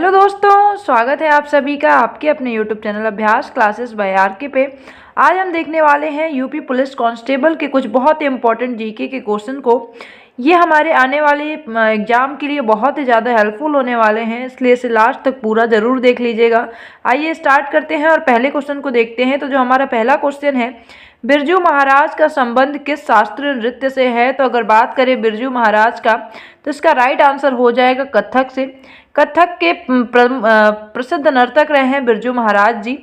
Hello दोस्तों, स्वागत है आप सभी का आपके अपने यूट्यूब चैनल अभ्यास क्लासेस बाय आरके पे। आज हम देखने वाले हैं यूपी पुलिस कांस्टेबल के कुछ बहुत ही इंपॉर्टेंट जीके के क्वेश्चन को। ये हमारे आने वाले एग्जाम के लिए बहुत ही ज़्यादा हेल्पफुल होने वाले हैं, इसलिए इसे लास्ट तक पूरा ज़रूर देख लीजिएगा। आइए स्टार्ट करते हैं और पहले क्वेश्चन को देखते हैं। तो जो हमारा पहला क्वेश्चन है, बिरजू महाराज का संबंध किस शास्त्रीय नृत्य से है? तो अगर बात करें बिरजू महाराज का, तो इसका राइट आंसर हो जाएगा कथक से। कथक के प्रसिद्ध नर्तक रहे हैं बिरजू महाराज जी।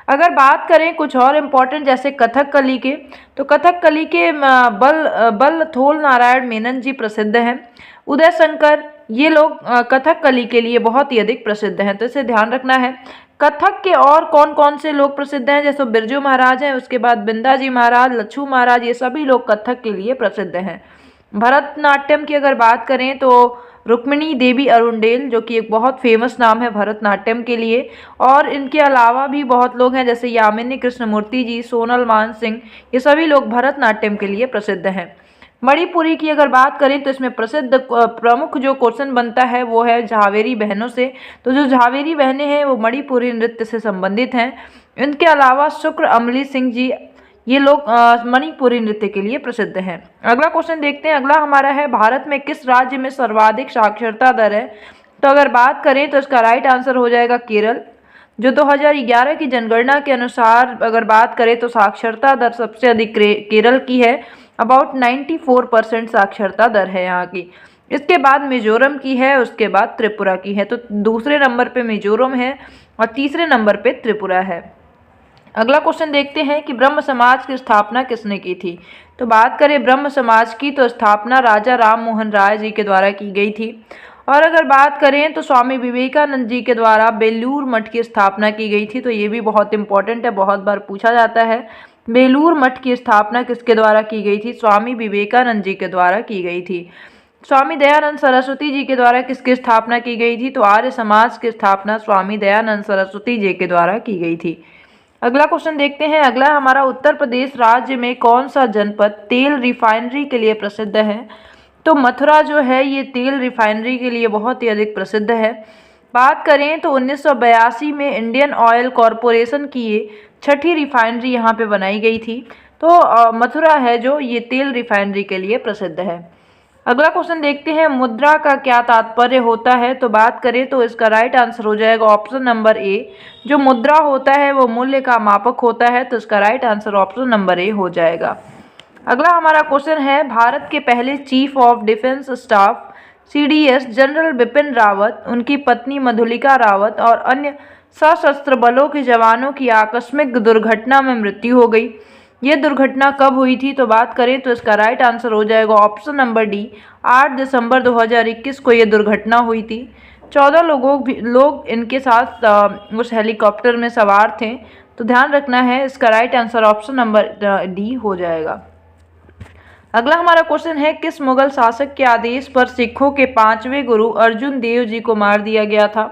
अगर बात करें कुछ और इम्पोर्टेंट जैसे कथकली के, तो कथकली के बल थोल नारायण मेनन जी प्रसिद्ध हैं। उदय शंकर, ये लोग कथकली के लिए बहुत ही अधिक प्रसिद्ध हैं, तो इसे ध्यान रखना है। कथक के और कौन कौन से लोग प्रसिद्ध हैं? जैसे बिरजू महाराज हैं, उसके बाद बिंदाजी महाराज, लच्छू महाराज, ये सभी लोग कथक के लिए प्रसिद्ध हैं। भरतनाट्यम की अगर बात करें तो रुक्मिणी देवी अरुंडेल, जो कि एक बहुत फेमस नाम है भरतनाट्यम के लिए। और इनके अलावा भी बहुत लोग हैं जैसे यामिनी कृष्णमूर्ति जी, सोनल मान सिंह, ये सभी लोग भरतनाट्यम के लिए प्रसिद्ध हैं। मणिपुरी की अगर बात करें तो इसमें प्रसिद्ध प्रमुख जो क्वेश्चन बनता है वो है झावेरी बहनों से। तो जो झावेरी बहनें हैं वो मणिपुरी नृत्य से संबंधित हैं। इनके अलावा शुक्र अमली सिंह जी, ये लोग मणिपुरी नृत्य के लिए प्रसिद्ध हैं। अगला क्वेश्चन देखते हैं। अगला हमारा है, भारत में किस राज्य में सर्वाधिक साक्षरता दर है? तो अगर बात करें तो इसका राइट आंसर हो जाएगा केरल। जो 2011 की जनगणना के अनुसार अगर बात करें तो साक्षरता दर सबसे अधिक केरल की है। अबाउट 94% साक्षरता दर है यहाँ की। इसके बाद मिजोरम की है, उसके बाद त्रिपुरा की है। तो दूसरे नंबर पे मिजोरम है और तीसरे नंबर पे त्रिपुरा है। अगला क्वेश्चन देखते हैं कि ब्रह्म समाज की स्थापना किसने की थी? तो बात करें ब्रह्म समाज की, तो स्थापना राजा राम मोहन राय जी के द्वारा की गई थी। और अगर बात करें तो स्वामी विवेकानंद जी के द्वारा बेलूर मठ की स्थापना की गई थी। तो ये भी बहुत इंपॉर्टेंट है, बहुत बार पूछा जाता है। बेलूर मठ की स्थापना किसके द्वारा की गई थी? स्वामी विवेकानंद जी के द्वारा की गई थी। स्वामी दयानंद सरस्वती जी के द्वारा किसकी स्थापना की गई थी? तो आर्य समाज की स्थापना स्वामी दयानंद सरस्वती जी के द्वारा की गई थी। अगला क्वेश्चन देखते हैं। अगला हमारा, उत्तर प्रदेश राज्य में कौन सा जनपद तेल रिफाइनरी के लिए प्रसिद्ध है? तो मथुरा जो है ये तेल रिफाइनरी के लिए बहुत ही अधिक प्रसिद्ध है। बात करें तो 1982 में इंडियन ऑयल कॉरपोरेशन की ये छठी रिफाइनरी यहाँ पे बनाई गई थी। तो मथुरा है जो ये तेल रिफाइनरी के लिए प्रसिद्ध है। अगला क्वेश्चन देखते हैं, मुद्रा का क्या तात्पर्य होता है? तो बात करें तो इसका राइट आंसर हो जाएगा ऑप्शन नंबर ए। जो मुद्रा होता है वो मूल्य का मापक होता है, तो इसका right answer option number A हो जाएगा। अगला हमारा क्वेश्चन है, भारत के पहले chief of defence staff CDS general Bipin Rawat, उनकी पत्नी मधुलिका रावत और अन्य सशस्त्र बलों के जवानों की आकस्मिक दुर्घटना में मृत्यु हो गई। ये दुर्घटना कब हुई थी? तो बात करें तो इसका राइट आंसर हो जाएगा ऑप्शन नंबर डी। 8 दिसंबर 2021 को ये दुर्घटना हुई थी। 14 लोग इनके साथ उस हेलीकॉप्टर में सवार थे। तो ध्यान रखना है, इसका right answer option number D हो जाएगा। अगला हमारा क्वेश्चन है, किस मुगल शासक के आदेश पर सिखों के 5वें गुरु अर्जुन देव जी को मार दिया गया था?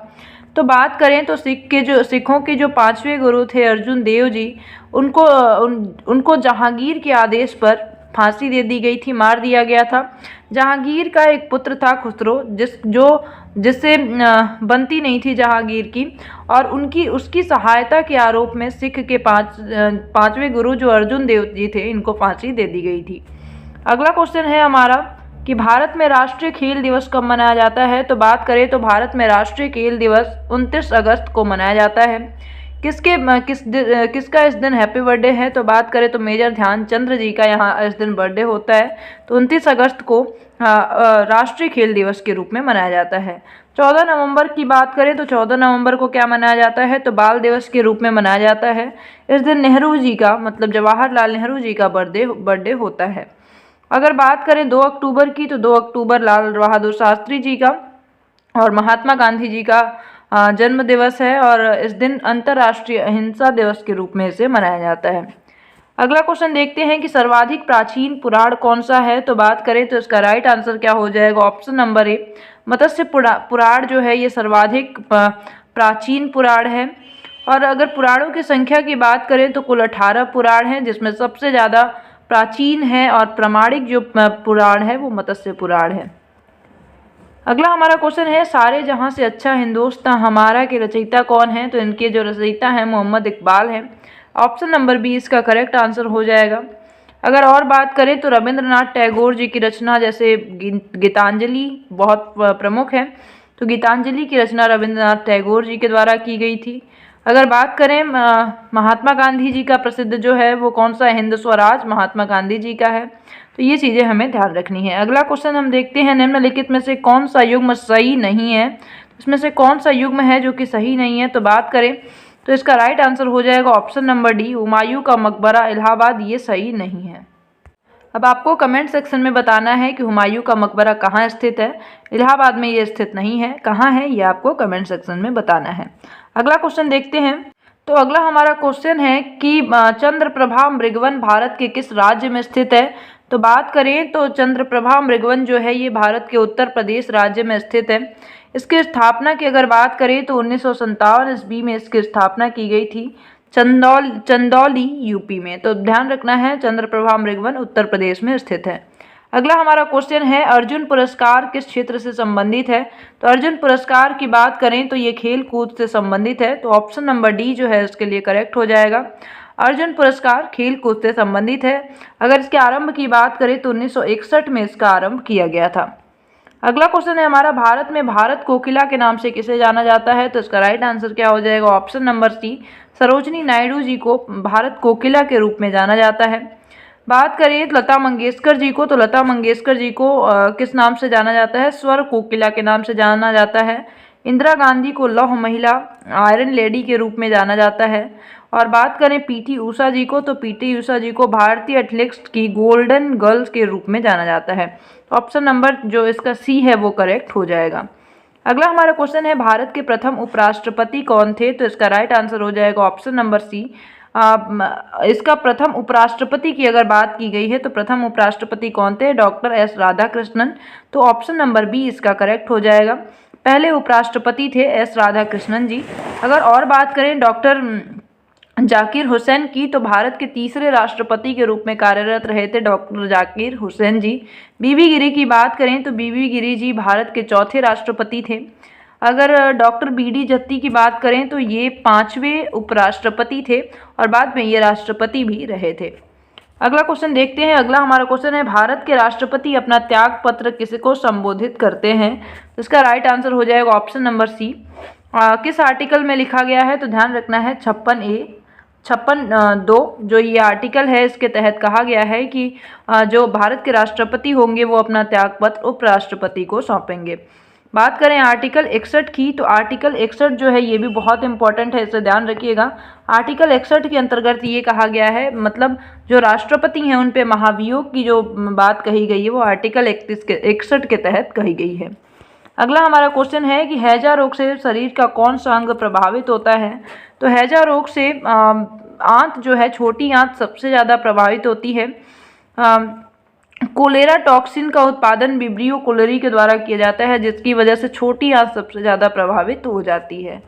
तो बात करें तो सिखों के जो 5वें गुरु थे अर्जुन देव जी, उनको जहांगीर के आदेश पर फांसी दे दी गई थी, मार दिया गया था। जहांगीर का एक पुत्र था खुसरो, जिससे बनती नहीं थी जहांगीर की, और उसकी सहायता के आरोप में सिख के 5वें गुरु जो अर्जुन देव जी थे, इनको फांसी दे दी गई थी। अगला क्वेश्चन है हमारा कि भारत में राष्ट्रीय खेल दिवस कब मनाया जाता है? तो बात करें तो भारत में राष्ट्रीय खेल दिवस 29 अगस्त को मनाया जाता है। किसका इस दिन हैप्पी बर्थडे है? तो बात करें तो मेजर ध्यानचंद जी का यहाँ इस दिन बर्थडे होता है। तो 29 अगस्त को राष्ट्रीय खेल दिवस के रूप में मनाया जाता है। 14 नवंबर की बात करें तो 14 नवंबर को क्या मनाया जाता है? तो बाल दिवस के रूप में मनाया जाता है। इस दिन नेहरू जी का, मतलब जवाहरलाल नेहरू जी का बर्थडे होता है। अगर बात करें 2 अक्टूबर की, तो 2 अक्टूबर लाल बहादुर शास्त्री जी का और महात्मा गांधी जी का जन्म दिवस है, और इस दिन अंतर्राष्ट्रीय अहिंसा दिवस के रूप में इसे मनाया जाता है। अगला क्वेश्चन देखते हैं कि सर्वाधिक प्राचीन पुराण कौन सा है? तो बात करें तो इसका राइट आंसर क्या हो जाएगा? ऑप्शन नंबर ए, मत्स्य पुराण जो है ये सर्वाधिक प्राचीन पुराण है। और अगर पुराणों की संख्या की बात करें तो कुल 18 पुराण हैं, जिसमें सबसे ज़्यादा प्राचीन है और प्रामाणिक जो पुराण है वो मत्स्य पुराण है। अगला हमारा क्वेश्चन है सारे जहां से अच्छा हिंदुस्तां हमारा के रचयिता कौन है? तो इनके जो रचयिता हैं मोहम्मद इकबाल हैं। ऑप्शन नंबर बी इसका करेक्ट आंसर हो जाएगा। अगर और बात करें तो रविंद्रनाथ टैगोर जी की रचना जैसे गीतांजलि बहुत प्रमुख है, तो गीतांजलि की रचना रविंद्रनाथ टैगोर जी के द्वारा की गई थी। अगर बात करें महात्मा गांधी जी का प्रसिद्ध जो है वो कौन सा है? हिंद स्वराज महात्मा गांधी जी का है। तो ये चीज़ें हमें ध्यान रखनी है। अगला क्वेश्चन हम देखते हैं निम्नलिखित में से कौन सा युग्म सही नहीं है? इसमें से कौन सा युग्म है जो कि सही नहीं है? तो बात करें तो इसका राइट आंसर हो जाएगा ऑप्शन नंबर डी, हुमायूं का मकबरा इलाहाबाद। ये सही नहीं है। अब आपको कमेंट सेक्शन में बताना है कि हुमायूं का मकबरा कहाँ स्थित है। इलाहाबाद में ये स्थित नहीं है। कहाँ है ये आपको कमेंट सेक्शन में बताना है। अगला क्वेश्चन देखते हैं। तो अगला हमारा क्वेश्चन है कि चंद्रप्रभा मृगवन भारत के किस राज्य में स्थित है? तो बात करें तो चंद्रप्रभा मृगवन जो है ये भारत के उत्तर प्रदेश राज्य में स्थित है। इसकी स्थापना की अगर बात करें तो 1957 ईस्वी में इसकी स्थापना की गई थी चंदौली यूपी में। तो ध्यान रखना है चंद्रप्रभा मृगवन उत्तर प्रदेश में स्थित है। अगला हमारा क्वेश्चन है अर्जुन पुरस्कार किस क्षेत्र से संबंधित है? तो अर्जुन पुरस्कार की बात करें तो ये खेल कूद से संबंधित है। तो ऑप्शन नंबर डी जो है इसके लिए करेक्ट हो जाएगा। अर्जुन पुरस्कार खेल कूद से संबंधित है। अगर इसके आरंभ की बात करें तो 1961 में इसका आरंभ किया गया था। अगला क्वेश्चन है हमारा भारत में भारत कोकिला के नाम से किसे जाना जाता है? तो इसका राइट आंसर क्या हो जाएगा? Option number C, Sarojini Naidu ji को भारत कोकिला के रूप में जाना जाता है। बात करें लता मंगेशकर जी को, तो लता मंगेशकर जी को किस नाम से जाना जाता है? स्वर कोकिला के नाम से जाना जाता है। इंदिरा गांधी को लौह महिला आयरन लेडी के रूप में जाना जाता है। और बात करें पीटी उषा जी को, तो पीटी उषा जी को भारतीय एथलेटिक्स की गोल्डन गर्ल्स के रूप में जाना जाता है। ऑप्शन नंबर जो इसका सी है वो करेक्ट हो जाएगा। अगला हमारा क्वेश्चन है भारत के प्रथम उपराष्ट्रपति कौन थे? तो इसका राइट आंसर हो जाएगा ऑप्शन नंबर सी। इसका प्रथम उपराष्ट्रपति की अगर बात की गई है तो प्रथम उपराष्ट्रपति कौन थे? Doctor S Radhakrishnan. तो ऑप्शन नंबर बी इसका करेक्ट हो जाएगा। पहले उपराष्ट्रपति थे एस राधाकृष्णन जी। अगर और बात करें डॉक्टर जाकिर हुसैन की, तो भारत के तीसरे राष्ट्रपति के रूप में कार्यरत रहे थे डॉक्टर जाकिर हुसैन जी। बीबी गिरी की बात करें तो बीबी गिरी जी भारत के चौथे राष्ट्रपति थे। अगर डॉक्टर बीडी जत्ती की बात करें तो ये 5वें उपराष्ट्रपति थे और बाद में ये राष्ट्रपति भी रहे थे। अगला क्वेश्चन देखते हैं। अगला हमारा क्वेश्चन है भारत के राष्ट्रपति अपना त्याग पत्र किसको संबोधित करते हैं? तो इसका राइट आंसर हो जाएगा ऑप्शन नंबर सी। किस आर्टिकल में लिखा गया है? तो ध्यान रखना है 56(2) जो ये आर्टिकल है इसके तहत कहा गया है कि जो भारत के राष्ट्रपति होंगे वो अपना त्यागपत्र उपराष्ट्रपति को सौंपेंगे। बात करें आर्टिकल 61 की, तो आर्टिकल 61 जो है ये भी बहुत इंपॉर्टेंट है, इसे ध्यान रखिएगा। आर्टिकल 61 के अंतर्गत ये कहा गया है, मतलब जो राष्ट्रपति हैं उन पे महाभियोग की जो बात कही गई है वो आर्टिकल 61 के तहत कही गई है। अगला हमारा क्वेश्चन है कि हैजा रोग से शरीर का कौन सा अंग प्रभावित होता है? तो हैजा रोग से आंत जो है, छोटी आंत सबसे ज़्यादा प्रभावित होती है। कोलेरा टॉक्सिन का उत्पादन विब्रियो कोलेरी के द्वारा किया जाता है, जिसकी वजह से छोटी आंत सबसे ज़्यादा प्रभावित हो जाती है।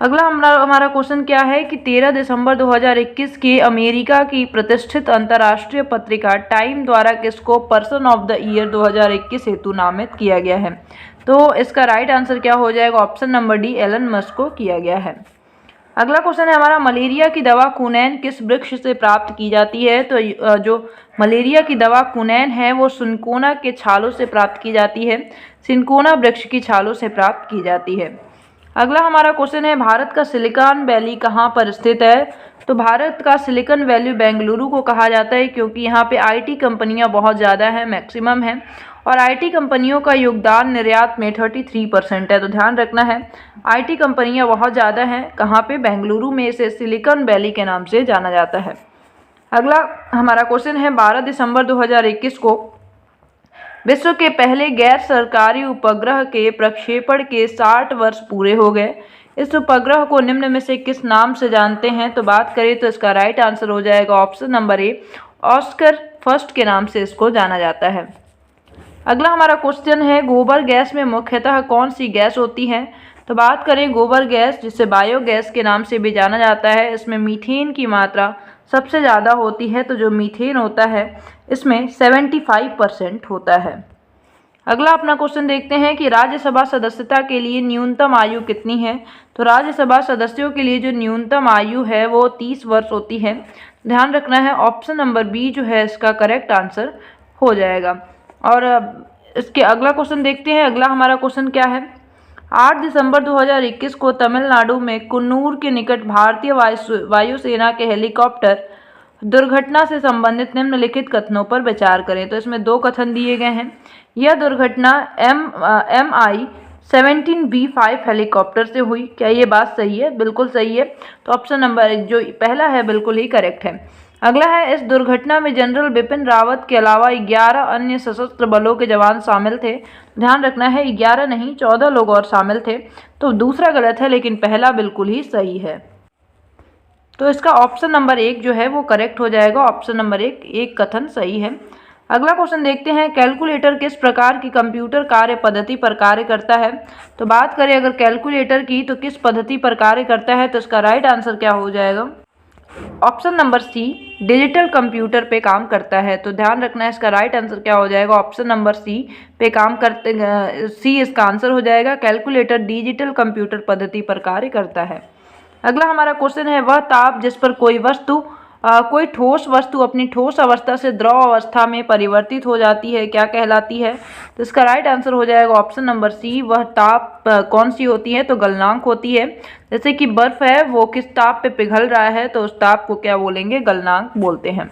अगला हमारा क्वेश्चन क्या है कि 13 दिसंबर 2021 के अमेरिका की प्रतिष्ठित अंतर्राष्ट्रीय पत्रिका टाइम द्वारा किसको पर्सन ऑफ द ईयर 2021 हेतु नामित किया गया है? तो इसका राइट आंसर क्या हो जाएगा? Option number D, Elon Musk को किया गया है। अगला क्वेश्चन है हमारा मलेरिया की दवा क्विनैन किस वृक्ष से प्राप्त की जाती है? तो जो मलेरिया की दवा क्विनैन है वो सिनकोना के छालों से प्राप्त की जाती है। सिनकोना वृक्ष की छालों से प्राप्त की जाती है। अगला हमारा क्वेश्चन है भारत का सिलिकॉन वैली कहाँ पर स्थित है? तो भारत का सिलिकॉन वैली बेंगलुरु को कहा जाता है, क्योंकि यहाँ पे आईटी कंपनियाँ बहुत ज़्यादा हैं, मैक्सिमम है, और आईटी कंपनियों का योगदान निर्यात में 33% है। तो ध्यान रखना है आईटी कंपनियाँ बहुत ज़्यादा हैं। कहाँ पे? बेंगलुरु में इसे सिलिकॉन वैली के नाम से जाना जाता है। अगला हमारा क्वेश्चन है 12 दिसंबर 2021 को विश्व के पहले गैर सरकारी उपग्रह के प्रक्षेपण के 60 वर्ष पूरे हो गए। इस उपग्रह को निम्न में से किस नाम से जानते हैं? तो बात करें तो इसका राइट आंसर हो जाएगा option number A, Oscar first के नाम से इसको जाना जाता है। अगला हमारा क्वेश्चन है गोबर गैस में मुख्यतः कौन सी गैस होती है? तो बात करें गोबर गैस, जिसे बायोगैस के नाम से भी जाना जाता है, इसमें मीथेन की मात्रा सबसे ज़्यादा होती है। तो जो मीथेन होता है इसमें 75% होता है। अगला अपना क्वेश्चन देखते हैं कि राज्यसभा सदस्यता के लिए न्यूनतम आयु कितनी है। तो राज्यसभा सदस्यों के लिए जो न्यूनतम आयु है वो 30 वर्ष होती है। ध्यान रखना है ऑप्शन नंबर बी जो है इसका करेक्ट आंसर हो जाएगा। और इसके अगला क्वेश्चन देखते हैं। अगला हमारा क्वेश्चन क्या है, 8 दिसंबर 2021 को तमिलनाडु में कुन्नूर के निकट भारतीय वायुसेना के हेलीकॉप्टर दुर्घटना से संबंधित निम्नलिखित कथनों पर विचार करें। तो इसमें दो कथन दिए गए हैं। यह दुर्घटना MI-17V5 हेलीकॉप्टर से हुई। क्या ये बात सही है? बिल्कुल सही है। तो ऑप्शन नंबर जो पहला है बिल्कुल ही करेक्ट है। अगला है, इस दुर्घटना में जनरल बिपिन रावत के अलावा 11 अन्य सशस्त्र बलों के जवान शामिल थे। ध्यान रखना है 11 नहीं 14 लोग और शामिल थे। तो दूसरा गलत है लेकिन पहला बिल्कुल ही सही है। तो इसका ऑप्शन नंबर 1 जो है वो करेक्ट हो जाएगा। ऑप्शन नंबर 1 कथन सही है। अगला क्वेश्चन देखते हैं, कैलकुलेटर किस प्रकार की कंप्यूटर कार्य पद्धति पर कार्य करता है। तो बात करें अगर कैलकुलेटर की तो किस पद्धति पर कार्य करता है, तो इसका राइट आंसर क्या हो जाएगा? Option number C, digital computer पे काम करता है। तो ध्यान रखना है इसका राइट आंसर क्या हो जाएगा? ऑप्शन नंबर सी पे काम करते, सी इसका आंसर हो जाएगा। कैलकुलेटर डिजिटल कंप्यूटर पद्धति पर कार्य करता है। अगला हमारा क्वेश्चन है, वह ताप जिस पर कोई ठोस वस्तु अपनी ठोस अवस्था से द्रव अवस्था में परिवर्तित हो जाती है क्या कहलाती है? तो इसका राइट आंसर हो जाएगा ऑप्शन नंबर सी। वह ताप कौन सी होती है? तो गलनांक होती है। जैसे कि बर्फ है वो किस ताप पे पिघल रहा है तो उस ताप को क्या बोलेंगे? गलनांक बोलते हैं।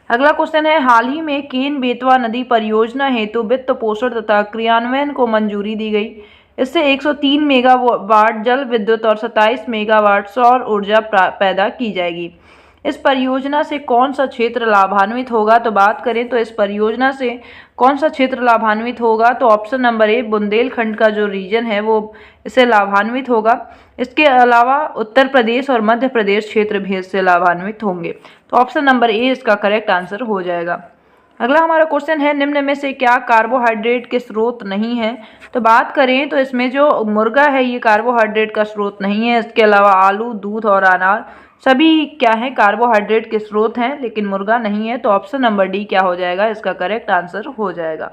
अगला क्वेश्चन है, हाल ही में केन बेतवा नदी परियोजना हेतु वित्त पोषण तथा क्रियान्वयन को मंजूरी दी गई। इससे 103 मेगावाट जल विद्युत और 27 मेगावाट सौर ऊर्जा पैदा की जाएगी। इस परियोजना से कौन सा क्षेत्र लाभान्वित होगा? तो बात करें तो इस परियोजना से कौन सा क्षेत्र लाभान्वित होगा? तो ऑप्शन नंबर ए, बुंदेलखंड का जो रीजन है वो इससे लाभान्वित होगा। इसके अलावा उत्तर प्रदेश और मध्य प्रदेश क्षेत्र भी इससे लाभान्वित होंगे। तो ऑप्शन नंबर ए इसका करेक्ट आंसर हो जाएगा। अगला हमारा क्वेश्चन है, निम्न में से क्या कार्बोहाइड्रेट के स्रोत नहीं है? तो बात करें तो इसमें जो मुर्गा है ये कार्बोहाइड्रेट का स्रोत नहीं है। इसके अलावा आलू, दूध और अनाज सभी क्या है? कार्बोहाइड्रेट के स्रोत हैं, लेकिन मुर्गा नहीं है। तो ऑप्शन नंबर डी क्या हो जाएगा? इसका करेक्ट आंसर हो जाएगा।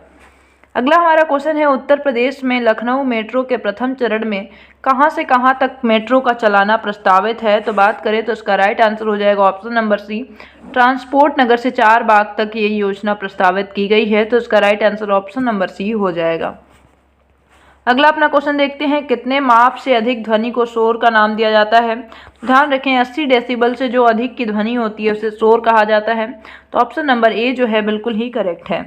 अगला हमारा क्वेश्चन है, उत्तर प्रदेश में लखनऊ मेट्रो के प्रथम चरण में कहां से कहां तक मेट्रो का चलाना प्रस्तावित है? तो बात करें तो इसका राइट आंसर हो जाएगा ऑप्शन नंबर सी, ट्रांसपोर्ट नगर से चारबाग तक ये योजना प्रस्तावित की गई है। तो इसका right answer option number C हो जाएगा। अगला अपना क्वेश्चन देखते हैं, कितने माप से अधिक ध्वनि को शोर का नाम दिया जाता है? ध्यान रखें 80 डेसिबल से जो अधिक की ध्वनि होती है उसे शोर कहा जाता है। तो ऑप्शन नंबर ए जो है बिल्कुल ही करेक्ट है।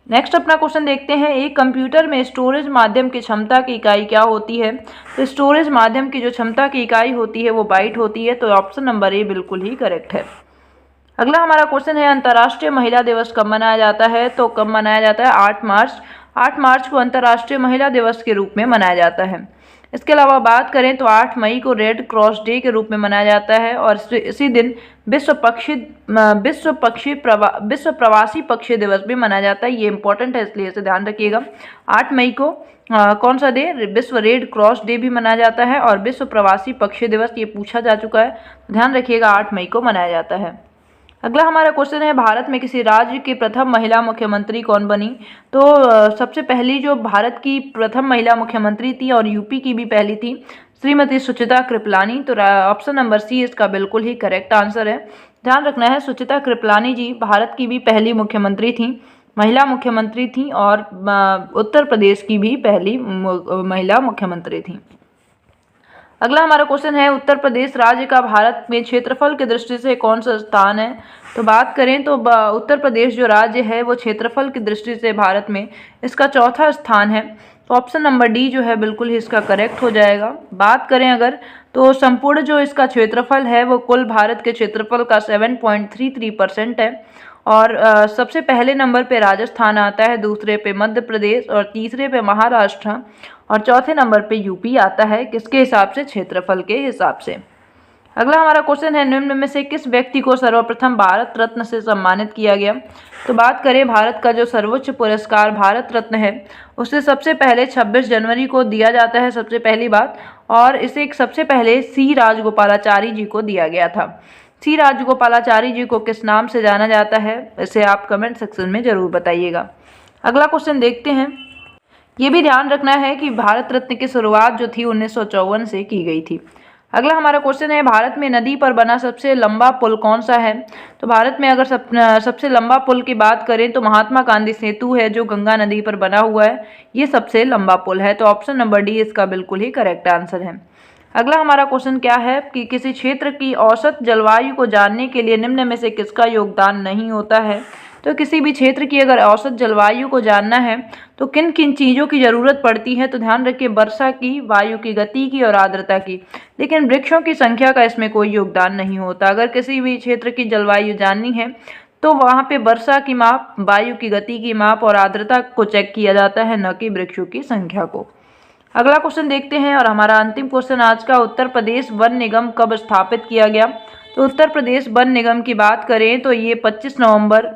नेक्स्ट अपना क्वेश्चन देखते हैं, एक कंप्यूटर में स्टोरेज माध्यम की क्षमता की इकाई क्या होती है? तो स्टोरेज माध्यम की जो क्षमता की इकाई होती है वो बाइट होती है। तो ऑप्शन नंबर ए बिल्कुल ही करेक्ट है। अगला हमारा क्वेश्चन है, अंतर्राष्ट्रीय महिला दिवस कब मनाया जाता है? तो कब मनाया जाता है? 8 मार्च। 8 मार्च को अंतर्राष्ट्रीय महिला दिवस के रूप में मनाया जाता है। इसके अलावा बात करें तो 8 मई को रेड क्रॉस डे के रूप में मनाया जाता है और इसी दिन विश्व प्रवासी पक्षी दिवस भी मनाया जाता है। ये इंपॉर्टेंट है इसलिए इसे ध्यान रखिएगा। 8 मई को कौन सा डे? विश्व रेड क्रॉस डे भी मनाया जाता है और विश्व प्रवासी पक्षी दिवस ये पूछा जा चुका है, ध्यान रखिएगा 8 मई को मनाया जाता है। अगला हमारा क्वेश्चन है, भारत में किसी राज्य की प्रथम महिला मुख्यमंत्री कौन बनी? तो सबसे पहली जो भारत की प्रथम महिला मुख्यमंत्री थी और यूपी की भी पहली थी, श्रीमती सुचिता कृपलानी। तो ऑप्शन नंबर सी इसका बिल्कुल ही करेक्ट आंसर है। ध्यान रखना है सुचिता कृपलानी जी भारत की भी पहली मुख्यमंत्री थी, महिला मुख्यमंत्री थी और उत्तर प्रदेश की भी पहली महिला मुख्यमंत्री थी। अगला हमारा क्वेश्चन है, उत्तर प्रदेश राज्य का भारत में क्षेत्रफल की दृष्टि से कौन सा स्थान है? तो बात करें तो उत्तर प्रदेश जो राज्य है वो क्षेत्रफल की दृष्टि से भारत में इसका चौथा स्थान है। तो ऑप्शन नंबर डी जो है बिल्कुल ही इसका करेक्ट हो जाएगा। बात करें अगर तो संपूर्ण जो इसका क्षेत्रफल है वो कुल भारत के क्षेत्रफल का 7.33% है और सबसे पहले नंबर पे राजस्थान आता है, दूसरे पे मध्य प्रदेश और तीसरे पे महाराष्ट्र और चौथे नंबर पे यूपी आता है। किसके हिसाब से? क्षेत्रफल के हिसाब से। अगला हमारा क्वेश्चन है, निम्न में से किस व्यक्ति को सर्वप्रथम भारत रत्न से सम्मानित किया गया? तो बात करें भारत का जो सर्वोच्च पुरस्कार भारत रत्न है उसे सबसे पहले 26 जनवरी को दिया जाता है सबसे पहली बात, और इसे सबसे पहले सी राजगोपालाचारी जी को दिया गया था। सी राजगोपालाचारी जी को किस नाम से जाना जाता है? इसे आप कमेंट सेक्शन में जरूर बताइएगा। अगला क्वेश्चन देखते हैं। ये भी ध्यान रखना है कि भारत रत्न की शुरुआत जो थी 1954 से की गई थी। अगला हमारा क्वेश्चन है, भारत में नदी पर बना सबसे लंबा पुल कौन सा है? तो भारत में अगर सबसे लंबा पुल की बात करें तो महात्मा गांधी सेतु है जो गंगा नदी पर बना हुआ है, ये सबसे लंबा पुल है। तो ऑप्शन नंबर डी इसका बिल्कुल ही करेक्ट आंसर है। अगला हमारा क्वेश्चन क्या है कि किसी क्षेत्र की औसत जलवायु को जानने के लिए निम्न में से किसका योगदान नहीं होता है? तो किसी भी क्षेत्र की अगर औसत जलवायु को जानना है तो किन किन चीज़ों की ज़रूरत पड़ती है? तो ध्यान रखिए, वर्षा की, वायु की गति की और आर्द्रता की। लेकिन वृक्षों की संख्या का इसमें कोई योगदान नहीं होता। अगर किसी भी क्षेत्र की जलवायु जाननी है तो वहाँ पे वर्षा की माप, वायु की गति की माप और आर्द्रता को चेक किया जाता है, न कि वृक्षों की संख्या को। अगला क्वेश्चन देखते हैं और हमारा अंतिम क्वेश्चन आज का, उत्तर प्रदेश वन निगम कब स्थापित किया गया? तो उत्तर प्रदेश वन निगम की बात करें तो ये 25 नवंबर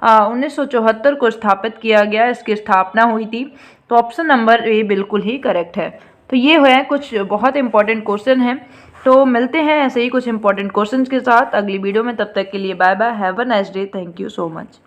1974 को स्थापित किया गया, इसकी स्थापना हुई थी। तो ऑप्शन नंबर ए बिल्कुल ही करेक्ट है। तो ये है कुछ बहुत इंपॉर्टेंट क्वेश्चन हैं। तो मिलते हैं ऐसे ही कुछ इंपॉर्टेंट क्वेश्चन के साथ अगली वीडियो में। तब तक के लिए bye bye, have a nice day, thank you so much.